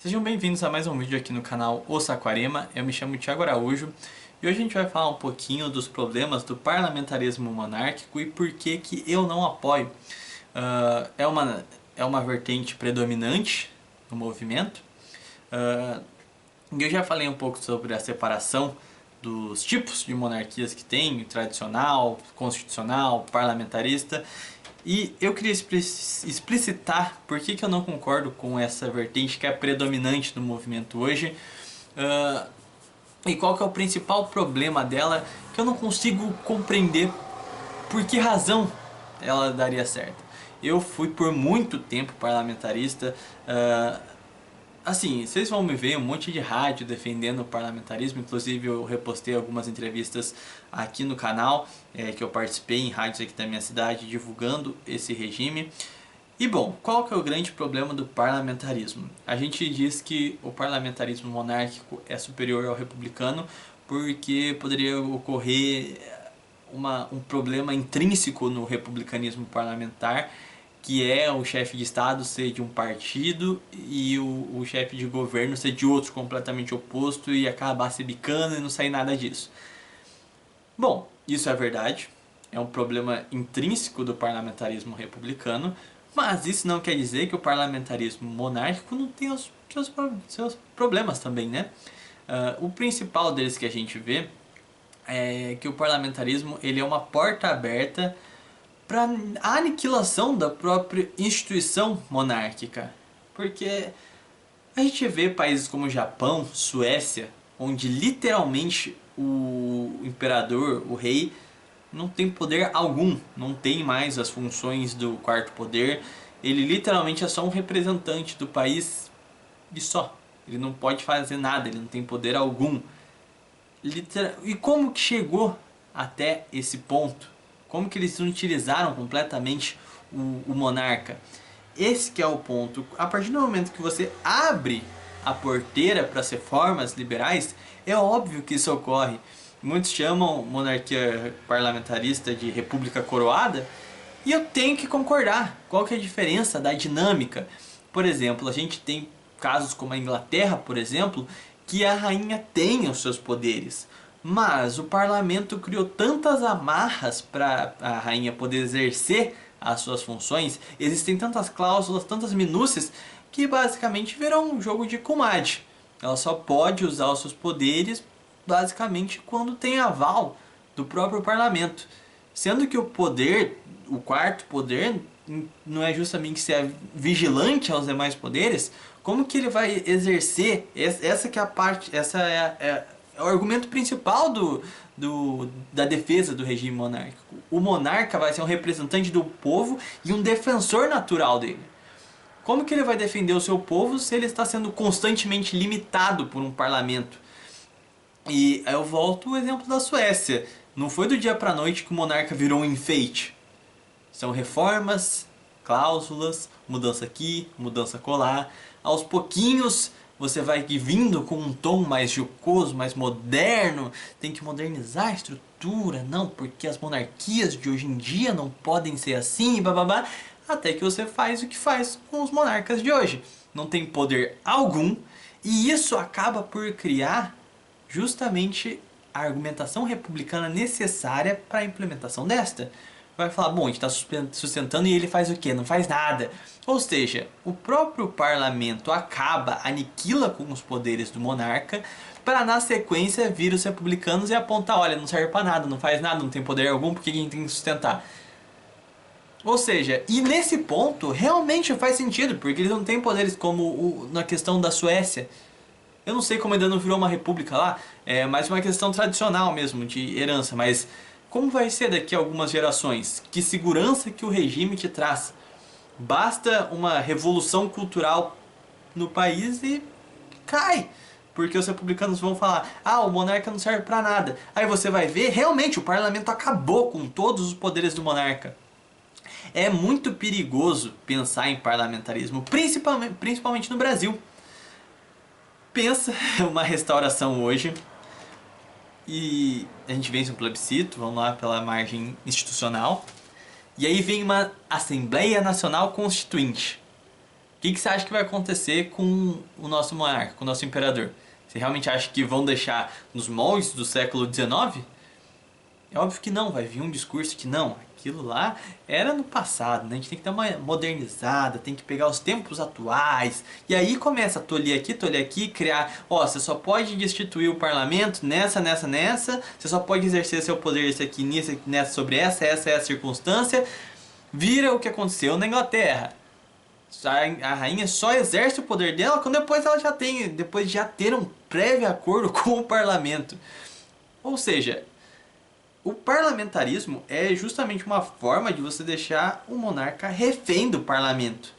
Sejam bem-vindos a mais um vídeo aqui no canal O Saquarema. Eu me chamo Thiago Araújo e hoje a gente vai falar um pouquinho dos problemas do parlamentarismo monárquico e por que que eu não apoio. É uma vertente predominante no movimento. Eu já falei um pouco sobre a separação dos tipos de monarquias que tem, tradicional, constitucional, parlamentarista. E eu queria explicitar por que eu não concordo com essa vertente que é predominante no movimento hoje. E qual que é o principal problema dela, que eu não consigo compreender por que razão ela daria certo. Eu fui por muito tempo parlamentarista. Assim, vocês vão me ver um monte de rádio defendendo o parlamentarismo, inclusive eu repostei algumas entrevistas aqui no canal, que eu participei em rádios aqui da minha cidade divulgando esse regime. E bom, qual que é o grande problema do parlamentarismo? A gente diz que o parlamentarismo monárquico é superior ao republicano porque poderia ocorrer um problema intrínseco no republicanismo parlamentar, que é o chefe de estado ser de um partido e o chefe de governo ser de outro completamente oposto e acabar se bicando e não sair nada disso. Bom, isso é verdade, é um problema intrínseco do parlamentarismo republicano, mas isso não quer dizer que o parlamentarismo monárquico não tenha os seus problemas também, né? O principal deles que a gente vê é que o parlamentarismo ele é uma porta aberta para a aniquilação da própria instituição monárquica. Porque a gente vê países como Japão, Suécia, onde literalmente o imperador, o rei, não tem poder algum, não tem mais as funções do quarto poder, ele literalmente é só um representante do país e só. Ele não pode fazer nada, ele não tem poder algum. E como que chegou até esse ponto? Como que eles utilizaram completamente o monarca? Esse que é o ponto. A partir do momento que você abre a porteira para as reformas liberais, é óbvio que isso ocorre. Muitos chamam monarquia parlamentarista de república coroada, e eu tenho que concordar. Qual que é a diferença da dinâmica? Por exemplo, a gente tem casos como a Inglaterra, por exemplo, que a rainha tem os seus poderes. Mas o parlamento criou tantas amarras para a rainha poder exercer as suas funções, existem tantas cláusulas, tantas minúcias, que basicamente virou um jogo de comadre. Ela só pode usar os seus poderes basicamente quando tem aval do próprio parlamento. Sendo que o poder, o quarto poder, não é justamente ser vigilante aos demais poderes. Como que ele vai exercer? Essa que é a parte, essa é o argumento principal da defesa do regime monárquico. O monarca vai ser um representante do povo e um defensor natural dele. Como que ele vai defender o seu povo se ele está sendo constantemente limitado por um parlamento? E eu volto ao exemplo da Suécia. Não foi do dia para a noite que o monarca virou um enfeite. São reformas, cláusulas, mudança aqui, mudança colar. Aos pouquinhos você vai vindo com um tom mais jocoso, mais moderno. Tem que modernizar a estrutura, não, porque as monarquias de hoje em dia não podem ser assim, bababá. Até que você faz o que faz com os monarcas de hoje. Não tem poder algum, e isso acaba por criar justamente a argumentação republicana necessária para a implementação desta. Vai falar, bom, a gente está sustentando e ele faz o quê? Não faz nada. Ou seja, o próprio parlamento aniquila com os poderes do monarca, para na sequência vir os republicanos e apontar, olha, não serve para nada, não faz nada, não tem poder algum, por que a gente tem que sustentar? Ou seja, e nesse ponto realmente faz sentido, porque eles não têm poderes como na questão da Suécia. Eu não sei como ainda não virou uma república lá, é mais uma questão tradicional mesmo, de herança, mas como vai ser daqui a algumas gerações? Que segurança que o regime te traz? Basta uma revolução cultural no país e cai. Porque os republicanos vão falar, o monarca não serve pra nada. Aí você vai ver, realmente o parlamento acabou com todos os poderes do monarca. É muito perigoso pensar em parlamentarismo, principalmente no Brasil. Pensa uma restauração hoje e a gente vence um plebiscito, vamos lá pela margem institucional, e aí vem uma Assembleia Nacional Constituinte. O que você acha que vai acontecer com o nosso monarca, com o nosso imperador? Você realmente acha que vão deixar nos moldes do século XIX? É óbvio que não, vai vir um discurso que não, aquilo lá era no passado, né? A gente tem que dar uma modernizada, tem que pegar os tempos atuais. E aí começa a tolher aqui, criar, ó, você só pode destituir o parlamento nessa, você só pode exercer seu poder esse aqui, nessa, sobre essa circunstância. Vira o que aconteceu na Inglaterra. A rainha só exerce o poder dela quando depois de já ter um prévio acordo com o parlamento. Ou seja, o parlamentarismo é justamente uma forma de você deixar o monarca refém do parlamento.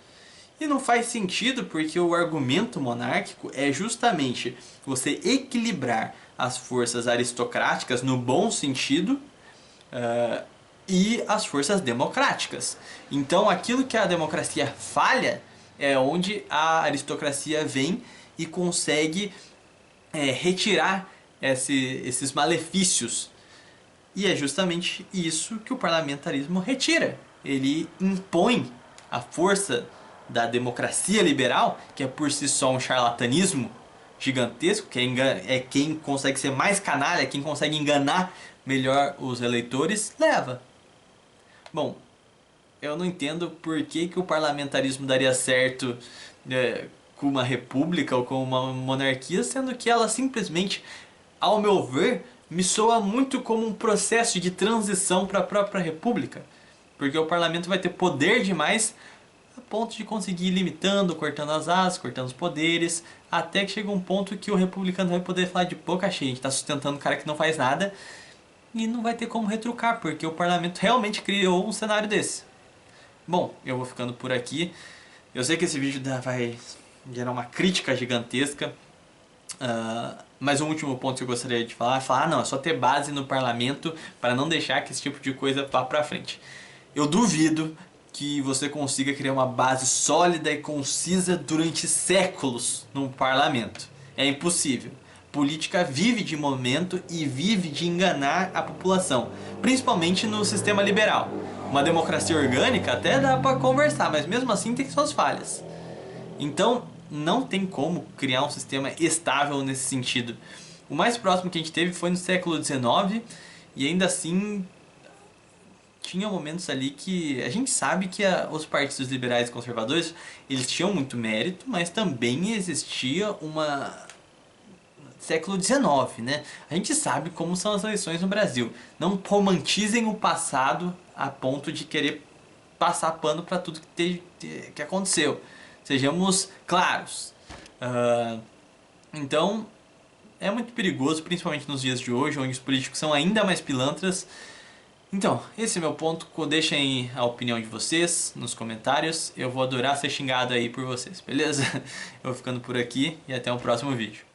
E não faz sentido porque o argumento monárquico é justamente você equilibrar as forças aristocráticas no bom sentido e as forças democráticas. Então aquilo que a democracia falha é onde a aristocracia vem e consegue retirar esses malefícios. E é justamente isso que o parlamentarismo retira. Ele impõe a força da democracia liberal, que é por si só um charlatanismo gigantesco, que é quem consegue ser mais canalha, quem consegue enganar melhor os eleitores, leva. Bom, eu não entendo por que o parlamentarismo daria certo com uma república ou com uma monarquia, sendo que ela simplesmente, ao meu ver, me soa muito como um processo de transição para a própria república. Porque o parlamento vai ter poder demais a ponto de conseguir ir limitando, cortando as asas, cortando os poderes, até que chega um ponto que o republicano vai poder falar de boca cheia, a gente está sustentando um cara que não faz nada e não vai ter como retrucar, porque o parlamento realmente criou um cenário desse. Bom, eu vou ficando por aqui. Eu sei que esse vídeo vai gerar uma crítica gigantesca, mas um último ponto que eu gostaria de falar é não, é só ter base no parlamento para não deixar que esse tipo de coisa vá pra frente. Eu duvido que você consiga criar uma base sólida e concisa durante séculos num parlamento. É impossível. Política vive de momento e vive de enganar a população, principalmente no sistema liberal. Uma democracia orgânica até dá para conversar, mas mesmo assim tem suas falhas. Então, não tem como criar um sistema estável nesse sentido. O mais próximo que a gente teve foi no século XIX e ainda assim tinha momentos ali que a gente sabe que os partidos liberais e conservadores eles tinham muito mérito, mas também existia uma século XIX, né? A gente sabe como são as eleições no Brasil. Não romantizem o passado a ponto de querer passar pano para tudo que aconteceu. Sejamos claros. Então, é muito perigoso, principalmente nos dias de hoje, onde os políticos são ainda mais pilantras. Então, esse é meu ponto. Deixem a opinião de vocês nos comentários. Eu vou adorar ser xingado aí por vocês, beleza? Eu vou ficando por aqui e até o próximo vídeo.